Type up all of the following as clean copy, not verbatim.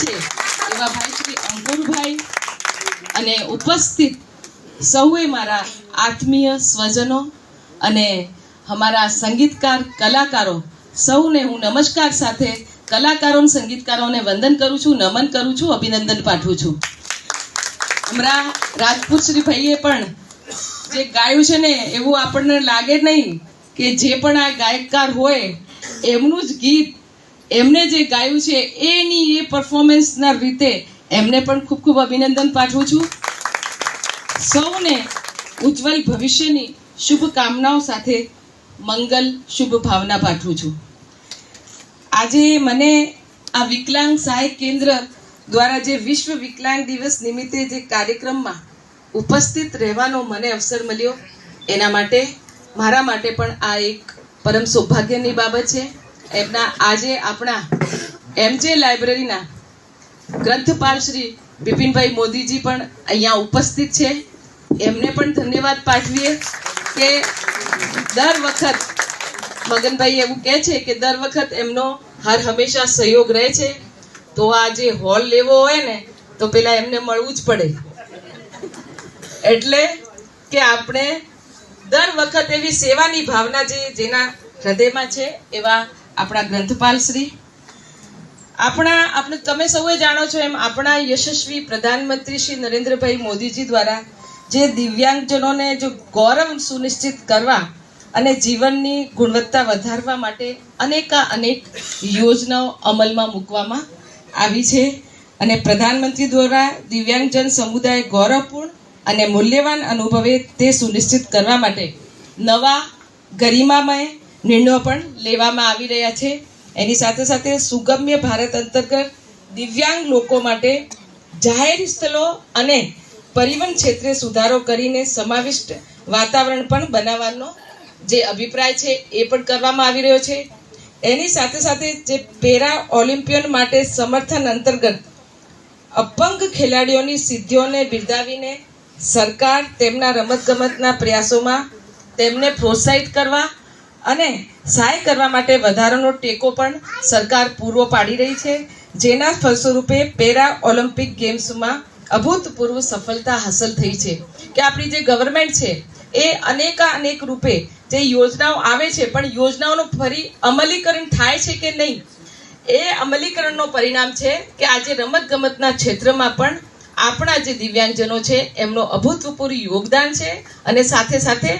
છે એવા ભાઈ શ્રી અંકુરભાઈ અને ઉપસ્થિત સૌએ મારા આત્મીય સ્વજનો અને અમારા સંગીતકાર કલાકારો સૌને હું નમસ્કાર સાથે કલાકારો અને સંગીતકારોને વંદન કરું છું, નમન કરું છું, અભિનંદન પાઠવું છું. હમણાં રાજપૂત શ્રી ભાઈએ પણ જે ગાયું છે ને એવું આપણને લાગે નહીં કે જે પણ આ ગાયકકાર હોય એમનું જ ગીત એમને જે ગાયું છે એની એ પરફોર્મન્સના રીતે એમને પણ ખૂબ ખૂબ અભિનંદન પાઠવું છું. સૌને ઉજ્જવલ ભવિષ્યની શુભકામનાઓ સાથે મંગલ શુભ ભાવના પાઠવું છું. આજે મને આ વિકલાંગ સહાય કેન્દ્ર દ્વારા જે વિશ્વ વિકલાંગ દિવસ નિમિત્તે જે કાર્યક્રમમાં ઉપસ્થિત રહેવાનો મને અવસર મળ્યો એના માટે મારા માટે પણ આ એક પરમ સૌભાગ્યની બાબત છે. એમના આજે આપણા એમજે લાઇબ્રેરીના ગ્રંથપાલ શ્રી બિપિનભાઈ મોદીજી પણ અહીંયા ઉપસ્થિત છે. એમને પણ ધન્યવાદ પાઠવીએ કે દર વખત મગનભાઈ એવું કહે છે કે દર વખત એમનો હર હંમેશા સહયોગ રહે છે. તો આ જે હોલ લેવો હોય ને તો પેલા એમને મળવું જ પડે. એટલે કે આપણે દર વખત એવી સેવાની ભાવના જેના હૃદયમાં છે એવા આપણા ગ્રંથપાલ શ્રી આપણે તમે સૌએ જાણો છો એમ આપણા યશસ્વી પ્રધાનમંત્રી શ્રી નરેન્દ્રભાઈ મોદીજી દ્વારા જે દિવ્યાંગજનોને જો ગૌરવ સુનિશ્ચિત કરવા અને જીવનની ગુણવત્તા વધારવા માટે અનેક યોજનાઓ અમલમાં મૂકવામાં આવી છે. અને પ્રધાનમંત્રી દ્વારા દિવ્યાંગજન સમુદાય ગૌરવપૂર્ણ અને મૂલ્યવાન અનુભવે તે સુનિશ્ચિત કરવા માટે નવા ગરિમામય નિર્ણયો પણ લેવામાં આવી રહ્યા છે. એની સાથે સાથે સુગમ્ય ભારત અંતર્ગત દિવ્યાંગ લોકો માટે જાહેર સ્થળો અને પરિવહન ક્ષેત્રે સુધારો કરીને સમાવિષ્ટ વાતાવરણ પણ બનાવવાનો જે અભિપ્રાય છે એ પણ કરવામાં આવી રહ્યો છે. એની સાથે સાથે જે પેરા ઓલિમ્પિયન માટે સમર્થન અંતર્ગત અપંગ ખેલાડીઓની સિદ્ધિઓને બિરદાવીને સરકાર તેમના રમતગમતના પ્રયાસોમાં તેમને પ્રોત્સાહિત કરવા અને સહાય કરવા માટે વધારાનો ટેકો પણ સરકાર પૂરો પાડી રહી છે. જેના ફલસ્વરૂપે પેરા ઓલિમ્પિક ગેમ્સમાં અભૂતપૂર્વ સફળતા હાંસલ થઈ છે. કે આપણી જે ગવર્મેન્ટ છે એ અનેક રૂપે જે યોજનાઓ આવે છે પણ યોજનાઓનું ફરી અમલીકરણ થાય છે કે નહીં એ અમલીકરણનો પરિણામ છે કે આજે રમતગમતના ક્ષેત્રમાં પણ આપણા જે દિવ્યાંગજનો છે એમનો અભૂતપૂર્વ યોગદાન છે. અને સાથે સાથે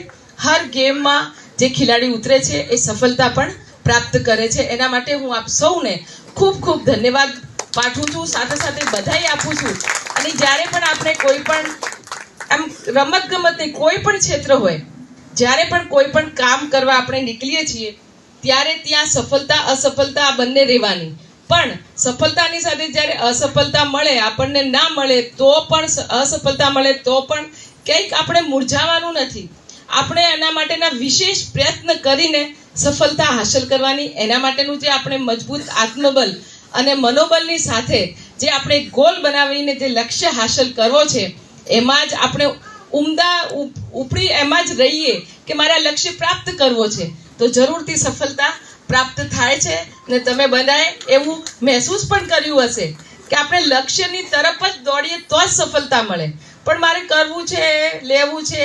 હર ગેમમાં જે ખેલાડી ઉતરે છે એ સફળતા પણ પ્રાપ્ત કરે છે. એના માટે હું આપ સૌને ખૂબ ખૂબ ધન્યવાદ પાઠવું છું, સાથે સાથે બધાઈ આપું છું. અને જ્યારે પણ આપણે કોઈ પણ આમ રમતગમતની કોઈ પણ ક્ષેત્ર હોય, જ્યારે પણ કોઈ પણ કામ કરવા આપણે નીકળીએ છીએ ત્યારે ત્યાં સફળતા અસફળતા આ બંને રહેવાની. પણ સફળતાની સાથે જ્યારે અસફળતા મળે, આપણને ના મળે તો પણ અસફળતા મળે તો પણ કંઈક આપણે મૂર્છાવાનું નથી. આપણે એના માટેના વિશેષ પ્રયત્ન કરીને સફળતા હાંસલ કરવાની. એના માટેનું જે આપણે મજબૂત આત્મબલ અને મનોબળની સાથે જે આપણે ગોલ બનાવીને જે લક્ષ્ય હાંસલ કરવો છે એમાં જ આપણે ઉપરી એમાં જ રહીએ કે મારા લક્ષ્ય પ્રાપ્ત કરવો છે તો જરૂરથી સફળતા પ્રાપ્ત થાય છે. ને તમે બધાએ એવું મહેસૂસ પણ કર્યું હશે કે આપણે લક્ષ્યની તરફ જ દોડીએ તો જ સફળતા મળે. પણ મારે કરવું છે, લેવું છે,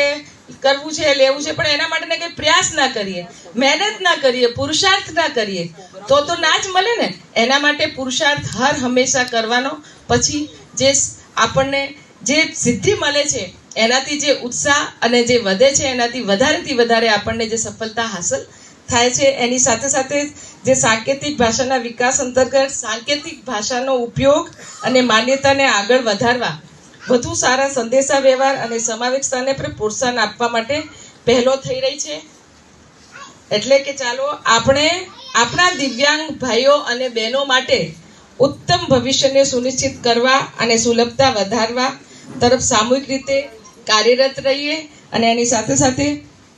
કરવું છે, લેવું છે, પણ એના માટે કંઈ પ્રયાસ ના કરીએ, મહેનત ના કરીએ, પુરુષાર્થ ના કરીએ તો ના જ મળે ને. એના માટે પુરુષાર્થ હર હંમેશા કરવાનો. પછી જે આપણને જે સિદ્ધિ મળે છે એનાથી જે ઉત્સાહ અને જે વધે છે એનાથી વધારેથી વધારે આપણને જે સફળતા હાંસલ થાય છે. એની સાથે સાથે જે સાંકેતિક ભાષાના વિકાસ અંતર્ગત સાંકેતિક ભાષાનો ઉપયોગ અને માન્યતાને આગળ વધારવા, વધુ સારા સંદેશા વ્યવહાર અને સમાવેશતાને પણ પ્રોત્સાહન આપવા માટે પહેલો થઈ રહી છે. એટલે કે ચાલો આપણે આપણા દિવ્યાંગ ભાઈઓ અને બહેનો માટે ઉત્તમ ભવિષ્યને સુનિશ્ચિત કરવા અને સુલભતા વધારવા તરફ સામૂહિક રીતે કાર્યરત રહીએ. અને એની સાથે સાથે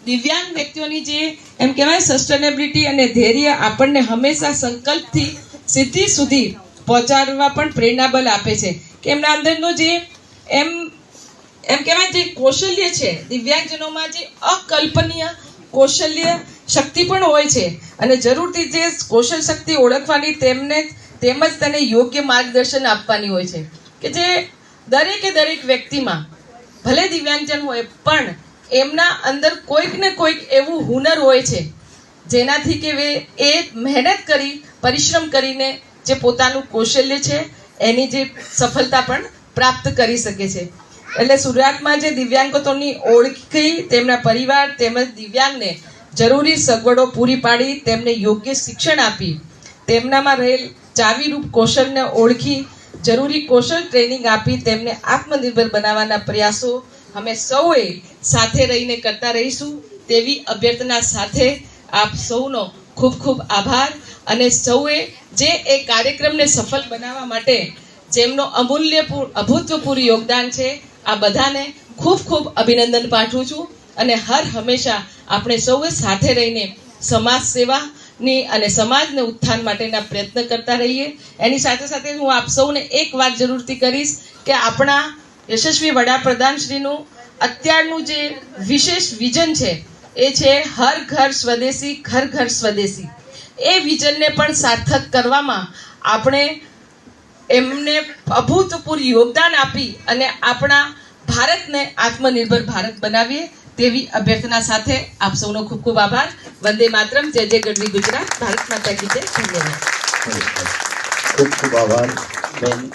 દિવ્યાંગ વ્યક્તિઓની જે એમ કહેવાય સસ્ટેનેબિલિટી અને ધૈર્ય આપણને હંમેશા સંકલ્પથી સિદ્ધિ સુધી પહોંચાડવા પણ પ્રેરણાબળ આપે છે. કે એમના અંદરનો જે એમ કહેવાય જે કૌશલ્ય છે, દિવ્યાંગજનોમાં જે અકલ્પનીય કૌશલ્ય શક્તિ પણ હોય છે. અને જરૂરથી જે કૌશલ શક્તિ ઓળખવાની તેમને તેમજ તેને યોગ્ય માર્ગદર્શન આપવાની હોય છે કે જે દરેક વ્યક્તિમાં ભલે દિવ્યાંગજન હોય પણ એમના અંદર કોઈક ને કોઈક એવું હુનર હોય છે જેનાથી કે એ મહેનત કરી પરિશ્રમ કરીને જે પોતાનું કૌશલ્ય છે એની જે સફળતા પણ પ્રાપ્ત કરી શકે છે. એટલે સુરતમાં જે દિવ્યાંગોની ઓળખી તેમના પરિવાર તેમજ દિવ્યાંગને જરૂરી સગવડો પૂરી પાડી તેમને યોગ્ય શિક્ષણ આપી તેમનામાં રહેલ ચાવીરૂપ કૌશલને ઓળખી જરૂરી કૌશલ ટ્રેનિંગ આપી તેમને આત્મનિર્ભર બનાવવાના પ્રયાસો અમે સૌએ સાથે રહીને કરતા રહીશું તેવી અભ્યર્થના સાથે આપ સૌનો ખૂબ ખૂબ આભાર. અને સૌએ જે એ કાર્યક્રમને સફળ બનાવવા માટે જેમનો અભૂતપૂર્વ યોગદાન છે આ બધાને ખૂબ ખૂબ અભિનંદન પાઠવું છું. અને હંમેશા આપણે સૌએ સાથે રહીને સમાજ સેવાની અને સમાજને ઉત્થાન માટેના પ્રયત્ન કરતા રહીએ. એની સાથે સાથે હું આપ સૌને એક વાત જરૂરથી કરીશ કે આપણા યશસ્વી વડાપ્રધાન શ્રીનું અત્યારનું જે વિશેષ વિઝન છે એ છે હર ઘર સ્વદેશી ઘર ઘર સ્વદેશી. એ વિઝનને પણ સાર્થક કરવામાં આપણે એમને અભૂતપૂર્વ યોગદાન આપી અને આપણા ભારતને આત્મનિર્ભર ભારત બનાવીએ તેવી અભ્યર્થના સાથે આપ સૌનો ખૂબ ખૂબ આભાર. વંદે માતરમ. જય જય ગઢવી ગુજરાત. ભારત માતા કી જય. ધન્યવાદ. ખૂબ ખૂબ આભાર બેન.